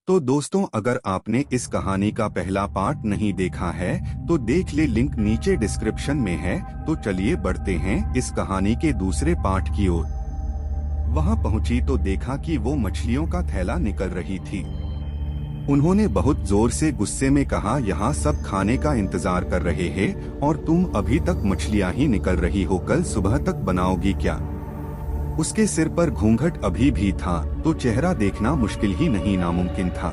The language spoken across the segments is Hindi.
तो दोस्तों, अगर आपने इस कहानी का पहला पार्ट नहीं देखा है तो देख ले, लिंक नीचे डिस्क्रिप्शन में है। तो चलिए बढ़ते हैं इस कहानी के दूसरे पार्ट की ओर। वहां पहुंची तो देखा कि वो मछलियों का थैला निकल रही थी। उन्होंने बहुत जोर से गुस्से में कहा, यहाँ सब खाने का इंतजार कर रहे हैं और तुम अभी तक मछलियाँ ही निकल रही हो, कल सुबह तक बनाओगी क्या? उसके सिर पर घूंघट अभी भी था तो चेहरा देखना मुश्किल ही नहीं नामुमकिन था।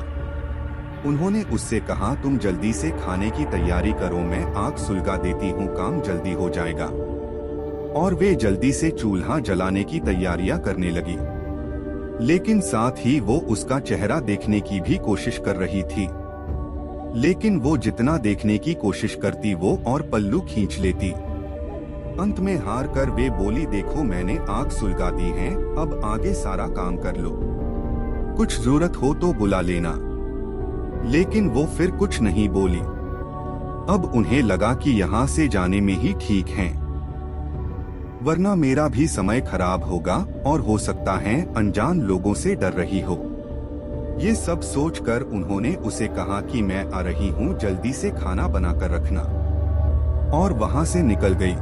उन्होंने उससे कहा, तुम जल्दी से खाने की तैयारी करो, मैं आग सुलगा देती हूँ, काम जल्दी हो जाएगा। और वे जल्दी से चूल्हा जलाने की तैयारियां करने लगी, लेकिन साथ ही वो उसका चेहरा देखने की भी कोशिश कर रही थी। लेकिन वो जितना देखने की कोशिश करती वो और पल्लू खींच लेती। अंत में हार कर वे बोली, देखो मैंने आग सुलगा दी है, अब आगे सारा काम कर लो, कुछ जरूरत हो तो बुला लेना। लेकिन वो फिर कुछ नहीं बोली। अब उन्हें लगा कि यहाँ से जाने में ही ठीक है, वरना मेरा भी समय खराब होगा और हो सकता है अनजान लोगों से डर रही हो। ये सब सोचकर उन्होंने उसे कहा कि मैं आ रही हूँ, जल्दी से खाना बनाकर रखना। और वहाँ से निकल गई।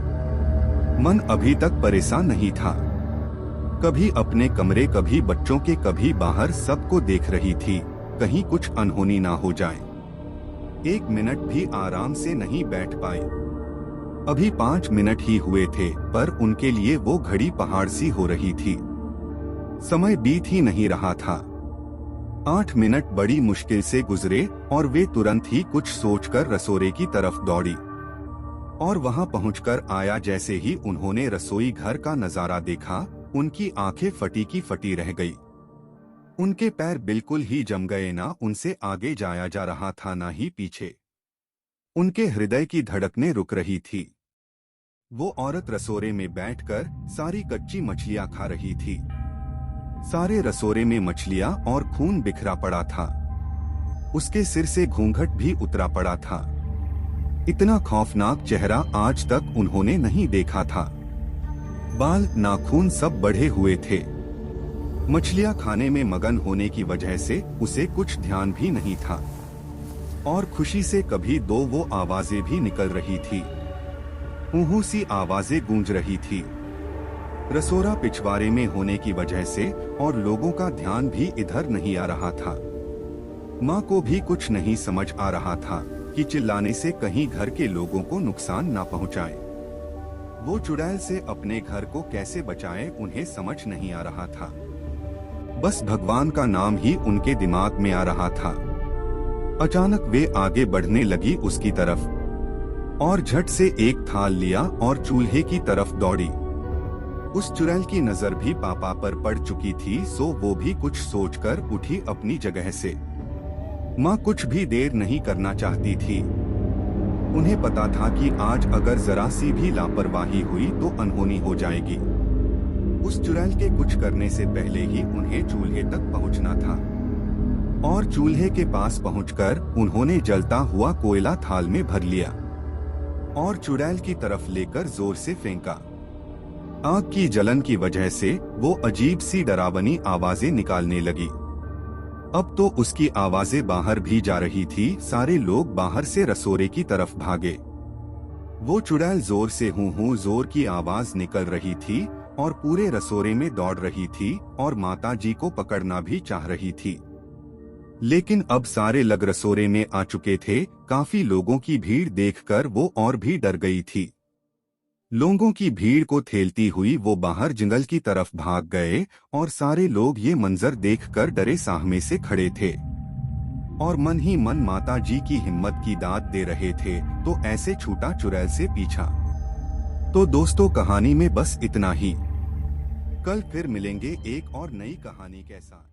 मन अभी तक परेशान नहीं था, कभी अपने कमरे, कभी बच्चों के, कभी बाहर, सबको देख रही थी, कहीं कुछ अनहोनी ना हो जाए। एक मिनट भी आराम से नहीं बैठ पाई। अभी 5 मिनट ही हुए थे, पर उनके लिए वो घड़ी पहाड़ सी हो रही थी। समय बीत ही नहीं रहा था। 8 मिनट बड़ी मुश्किल से गुजरे और वे तुरंत ही कुछ सोचकर रसोई की तरफ दौड़ी। और वहां पहुंचकर आया जैसे ही उन्होंने रसोई घर का नजारा देखा, उनकी आंखें फटी की फटी रह गई। उनके पैर बिल्कुल ही जम गए, ना उनसे आगे जाया जा रहा था ना ही पीछे। उनके हृदय की धड़कनें रुक रही थी। वो औरत रसोरे में बैठकर सारी कच्ची मछलियां खा रही थी। सारे रसोरे में मछलियां और खून बिखरा पड़ा था। उसके सिर से घूंघट भी उतरा पड़ा था। इतना खौफनाक चेहरा आज तक उन्होंने नहीं देखा था। बाल, नाखून सब बढ़े हुए थे। मछलियां खाने में मगन होने की वजह से उसे कुछ ध्यान भी नहीं था। और खुशी से कभी दो वो आवाजें भी निकल रही थी, ऊहू सी आवाजें गूंज रही थी। रसोरा पिछवाड़े में होने की वजह से और लोगों का ध्यान भी इधर नहीं आ रहा था। माँ को भी कुछ नहीं समझ आ रहा था कि चिल्लाने से कहीं घर के लोगों को नुकसान ना पहुंचाए। वो चुड़ैल से अपने घर को कैसे बचाए उन्हें समझ नहीं आ रहा था। बस भगवान का नाम ही उनके दिमाग में आ रहा था। अचानक वे आगे बढ़ने लगी उसकी तरफ और झट से एक थाल लिया और चूल्हे की तरफ दौड़ी। उस चुड़ैल की नजर भी पापा पर पड़ चुकी थी, सो वो भी कुछ सोचकर उठी अपनी जगह से। माँ कुछ भी देर नहीं करना चाहती थी। उन्हें पता था कि आज अगर जरा सी भी लापरवाही हुई तो अनहोनी हो जाएगी। उस चुड़ैल के कुछ करने से पहले ही उन्हें चूल्हे तक पहुंचना था। और चूल्हे के पास पहुंचकर उन्होंने जलता हुआ कोयला थाल में भर लिया और चुड़ैल की तरफ लेकर जोर से फेंका। आग की जलन की वजह से वो अजीब सी डरावनी आवाजें निकालने लगी। अब तो उसकी आवाजें बाहर भी जा रही थी। सारे लोग बाहर से रसोरे की तरफ भागे। वो चुड़ैल जोर से हूँ जोर की आवाज निकल रही थी और पूरे रसोरे में दौड़ रही थी और माता जी को पकड़ना भी चाह रही थी। लेकिन अब सारे लग रसोरे में आ चुके थे। काफी लोगों की भीड़ देखकर वो और भी डर गई थी। लोगों की भीड़ को ठेलती हुई वो बाहर जंगल की तरफ भाग गए और सारे लोग ये मंजर देखकर डरे सहमे से खड़े थे और मन ही मन माता जी की हिम्मत की दाद दे रहे थे, तो ऐसे छूटा चुड़ैल से पीछा। तो दोस्तों, कहानी में बस इतना ही। कल फिर मिलेंगे एक और नई कहानी के साथ।